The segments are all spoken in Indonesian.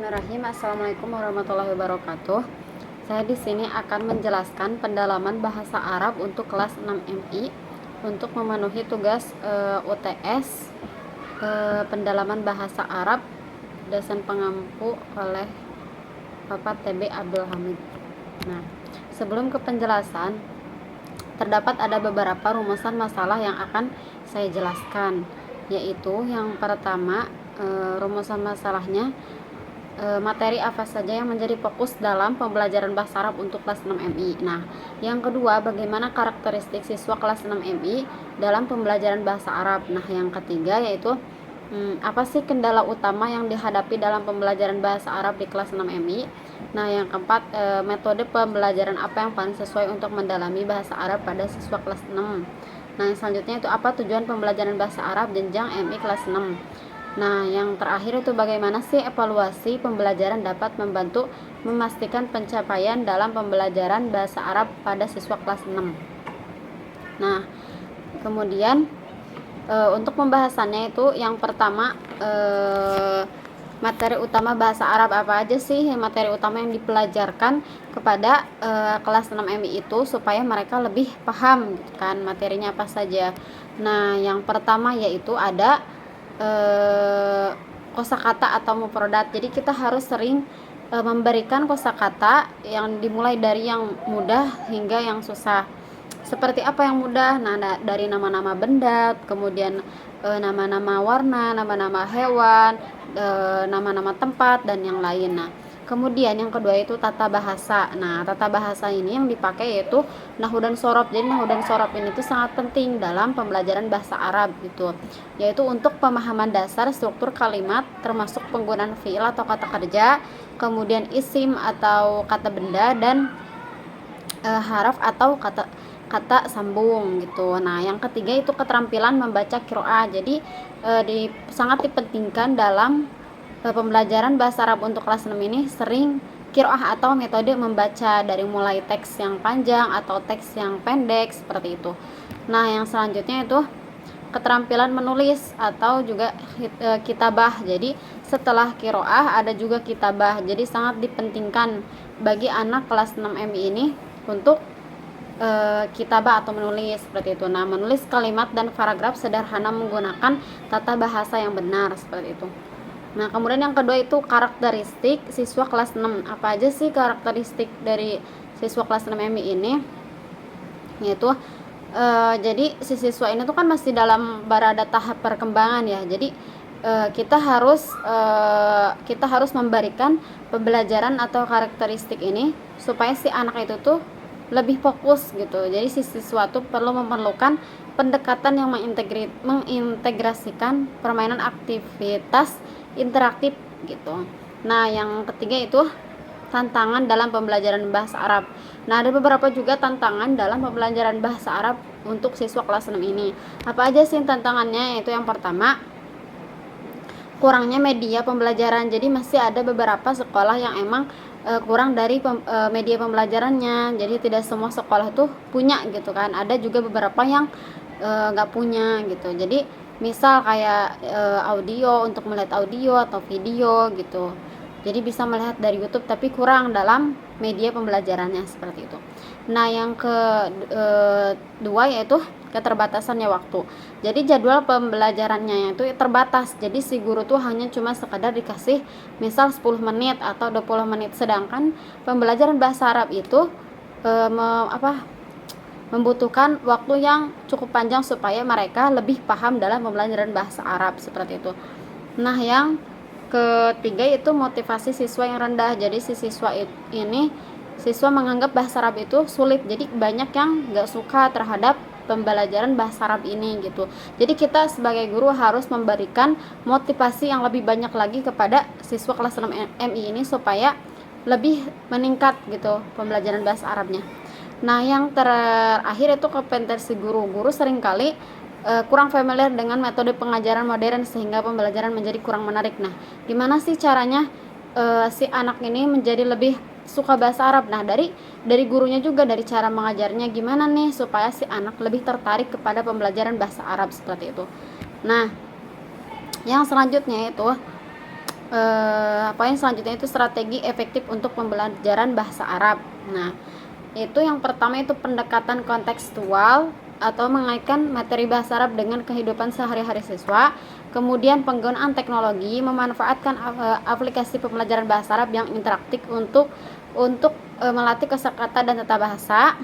Bismillahirrahmanirrahim. Assalamualaikum warahmatullahi wabarakatuh. Saya di sini akan menjelaskan pendalaman bahasa Arab untuk kelas 6 MI untuk memenuhi tugas UTS pendalaman bahasa Arab dosen pengampu oleh Bapak TB Abdul Hamid. Nah, sebelum ke penjelasan, terdapat ada beberapa rumusan masalah yang akan saya jelaskan, yaitu yang pertama, rumusan masalahnya, materi apa saja yang menjadi fokus dalam pembelajaran bahasa Arab untuk kelas 6 MI. Nah, yang kedua, bagaimana karakteristik siswa kelas 6 MI dalam pembelajaran bahasa Arab. Nah, yang ketiga yaitu apa sih kendala utama yang dihadapi dalam pembelajaran bahasa Arab di kelas 6 MI. Nah, yang keempat, metode pembelajaran apa yang paling sesuai untuk mendalami bahasa Arab pada siswa kelas 6. Nah, yang selanjutnya itu apa tujuan pembelajaran bahasa Arab jenjang MI kelas 6. Nah, yang terakhir itu bagaimana sih evaluasi pembelajaran dapat membantu memastikan pencapaian dalam pembelajaran bahasa Arab pada siswa kelas 6. Nah, kemudian untuk pembahasannya itu yang pertama, materi utama bahasa Arab apa aja sih materi utama yang dipelajarkan kepada kelas 6 MI itu supaya mereka lebih paham gitu kan, materinya apa saja. Nah, yang pertama yaitu ada kosakata atau mufradat. Jadi kita harus sering memberikan kosakata yang dimulai dari yang mudah hingga yang susah. Seperti apa yang mudah? Nah, dari nama-nama benda, kemudian nama-nama warna, nama-nama hewan, nama-nama tempat dan yang lain. Nah, kemudian yang kedua itu tata bahasa. Nah, tata bahasa ini yang dipakai yaitu nahwu dan sorob. Jadi nahwu dan sorob ini tuh sangat penting dalam pembelajaran bahasa Arab gitu. Yaitu untuk pemahaman dasar struktur kalimat termasuk penggunaan fiil atau kata kerja, kemudian isim atau kata benda dan haraf atau kata sambung gitu. Nah, yang ketiga itu keterampilan membaca qiraah. Jadi sangat dipentingkan dalam pembelajaran bahasa Arab untuk kelas 6 ini sering qiraah atau metode membaca dari mulai teks yang panjang atau teks yang pendek seperti itu. Nah, yang selanjutnya itu keterampilan menulis atau juga kitabah. Jadi setelah qiraah ada juga kitabah. Jadi sangat dipentingkan bagi anak kelas 6 MI ini untuk kitabah atau menulis seperti itu. Nah, menulis kalimat dan paragraf sederhana menggunakan tata bahasa yang benar seperti itu. Nah, kemudian yang kedua itu karakteristik siswa kelas 6. Apa aja sih karakteristik dari siswa kelas 6 MI ini? Yaitu jadi si siswa ini tuh kan masih dalam berada tahap perkembangan ya. Jadi kita harus memberikan pembelajaran atau karakteristik ini supaya si anak itu tuh lebih fokus gitu. Jadi si siswa tuh perlu memerlukan pendekatan yang mengintegrasikan permainan aktivitas interaktif gitu. Nah, yang ketiga itu tantangan dalam pembelajaran bahasa Arab. Nah, ada beberapa juga tantangan dalam pembelajaran bahasa Arab untuk siswa kelas 6 ini. Apa aja sih tantangannya? Itu yang pertama, kurangnya media pembelajaran. Jadi masih ada beberapa sekolah yang emang kurang dari media pembelajarannya. Jadi tidak semua sekolah tuh punya gitu kan. Ada juga beberapa yang nggak punya gitu. Jadi misal kayak audio, untuk melihat audio atau video gitu. Jadi bisa melihat dari YouTube tapi kurang dalam media pembelajarannya seperti itu. Nah, yang kedua yaitu keterbatasannya waktu. Jadi jadwal pembelajarannya itu terbatas. Jadi si guru tuh hanya cuma sekadar dikasih misal 10 menit atau 20 menit. Sedangkan pembelajaran bahasa Arab itu membutuhkan waktu yang cukup panjang supaya mereka lebih paham dalam pembelajaran bahasa Arab seperti itu. Nah, yang ketiga itu motivasi siswa yang rendah. Jadi si siswa menganggap bahasa Arab itu sulit. Jadi banyak yang gak suka terhadap pembelajaran bahasa Arab ini gitu. Jadi kita sebagai guru harus memberikan motivasi yang lebih banyak lagi kepada siswa kelas 6 MI ini supaya lebih meningkat gitu pembelajaran bahasa Arabnya. Nah, yang terakhir itu kompetensi guru. Guru seringkali kurang familiar dengan metode pengajaran modern sehingga pembelajaran menjadi kurang menarik. Nah, gimana sih caranya si anak ini menjadi lebih suka bahasa Arab? Nah, dari gurunya juga, dari cara mengajarnya gimana nih supaya si anak lebih tertarik kepada pembelajaran bahasa Arab seperti itu. Nah, yang selanjutnya itu poin selanjutnya itu strategi efektif untuk pembelajaran bahasa Arab. Nah, itu yang pertama itu pendekatan kontekstual atau mengaitkan materi bahasa Arab dengan kehidupan sehari-hari siswa. Kemudian penggunaan teknologi, memanfaatkan aplikasi pembelajaran bahasa Arab yang interaktif untuk melatih kosakata dan tata bahasa.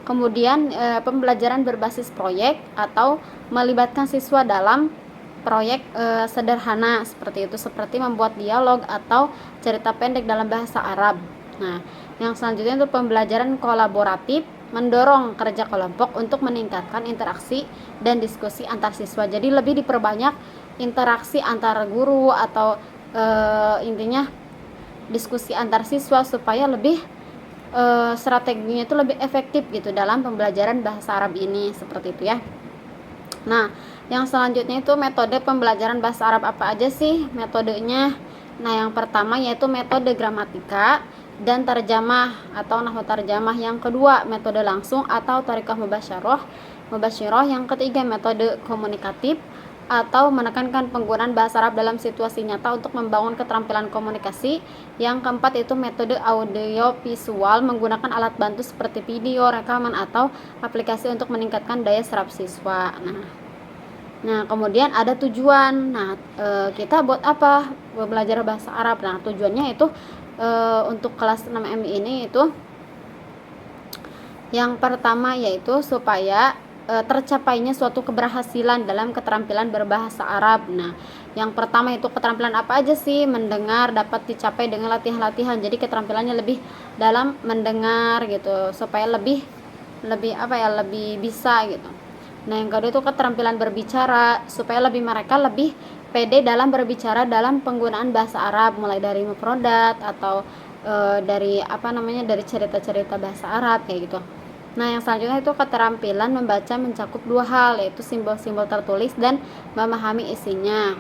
Kemudian pembelajaran berbasis proyek atau melibatkan siswa dalam proyek sederhana seperti itu, seperti membuat dialog atau cerita pendek dalam bahasa Arab. Nah, yang selanjutnya itu pembelajaran kolaboratif, mendorong kerja kelompok untuk meningkatkan interaksi dan diskusi antar siswa. Jadi lebih diperbanyak interaksi antar guru atau intinya diskusi antar siswa supaya lebih strateginya itu lebih efektif gitu dalam pembelajaran bahasa Arab ini, seperti itu ya. Nah, yang selanjutnya itu metode pembelajaran bahasa Arab apa aja sih metodenya? Nah, yang pertama yaitu metode gramatika dan terjemah atau nahwu tarjamah. Yang kedua, metode langsung atau thariqah mubasyirah. Yang ketiga, metode komunikatif atau menekankan penggunaan bahasa Arab dalam situasi nyata untuk membangun keterampilan komunikasi. Yang keempat itu metode audio visual menggunakan alat bantu seperti video, rekaman atau aplikasi untuk meningkatkan daya serap siswa. Nah, kemudian ada tujuan. Nah, kita buat apa belajar bahasa Arab? Nah, tujuannya itu untuk kelas 6M ini itu yang pertama yaitu supaya tercapainya suatu keberhasilan dalam keterampilan berbahasa Arab. Nah, yang pertama itu keterampilan apa aja sih? Mendengar dapat dicapai dengan latihan-latihan. Jadi keterampilannya lebih dalam mendengar gitu, supaya lebih bisa gitu. Nah, yang kedua itu keterampilan berbicara, supaya mereka lebih pede dalam berbicara dalam penggunaan bahasa Arab, mulai dari mufradat atau dari cerita-cerita bahasa Arab kayak gitu. Nah, yang selanjutnya itu keterampilan membaca mencakup dua hal, yaitu simbol-simbol tertulis dan memahami isinya.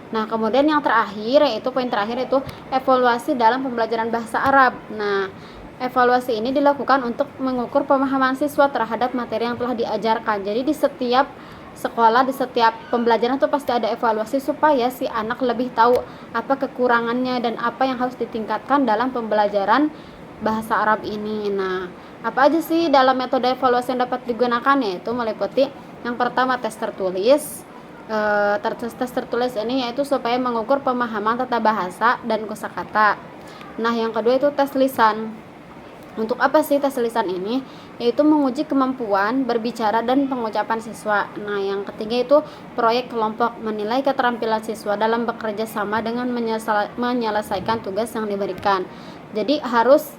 Nah, kemudian yang terakhir yaitu poin terakhir itu evaluasi dalam pembelajaran bahasa Arab. Nah, evaluasi ini dilakukan untuk mengukur pemahaman siswa terhadap materi yang telah diajarkan. Jadi di setiap sekolah, di setiap pembelajaran itu pasti ada evaluasi supaya si anak lebih tahu apa kekurangannya dan apa yang harus ditingkatkan dalam pembelajaran bahasa Arab ini. Nah, apa aja sih dalam metode evaluasi yang dapat digunakan? Yaitu meliputi yang pertama tes tertulis. Tes tertulis ini yaitu supaya mengukur pemahaman tata bahasa dan kosakata. Nah, yang kedua itu tes lisan. Untuk apa sih tes lisan ini? Yaitu menguji kemampuan berbicara dan pengucapan siswa. Nah, yang ketiga itu proyek kelompok, menilai keterampilan siswa dalam bekerja sama dengan menyelesaikan tugas yang diberikan. Jadi harus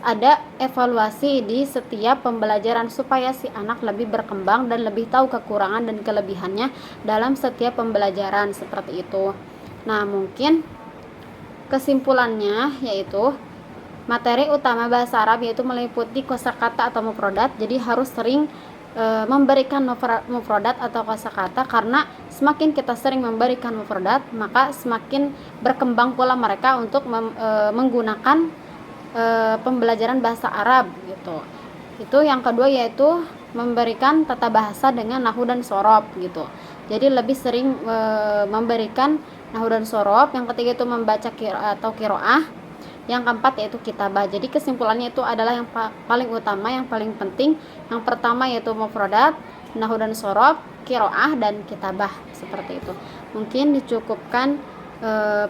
ada evaluasi di setiap pembelajaran supaya si anak lebih berkembang dan lebih tahu kekurangan dan kelebihannya dalam setiap pembelajaran, seperti itu. Nah, mungkin kesimpulannya yaitu materi utama bahasa Arab yaitu meliputi kosakata atau mufradat. Jadi harus sering memberikan mufradat atau kosakata, karena semakin kita sering memberikan mufradat maka semakin berkembang pula mereka untuk menggunakan pembelajaran bahasa Arab gitu. Itu yang kedua yaitu memberikan tata bahasa dengan nahwu dan sorob gitu. Jadi lebih sering memberikan nahwu dan sorob. Yang ketiga itu membaca atau qiraah. Yang keempat yaitu kitabah. Jadi kesimpulannya itu adalah yang paling utama, yang paling penting. Yang pertama yaitu mufradat, nahwu dan sorob, qiraah dan kitabah, seperti itu. Mungkin dicukupkan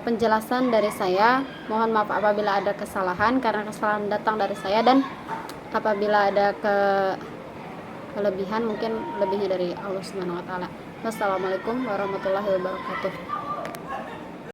penjelasan dari saya. Mohon maaf apabila ada kesalahan, karena kesalahan datang dari saya, dan apabila ada kelebihan mungkin lebihnya dari Allah Subhanahu wa taala. Wassalamualaikum warahmatullahi wabarakatuh.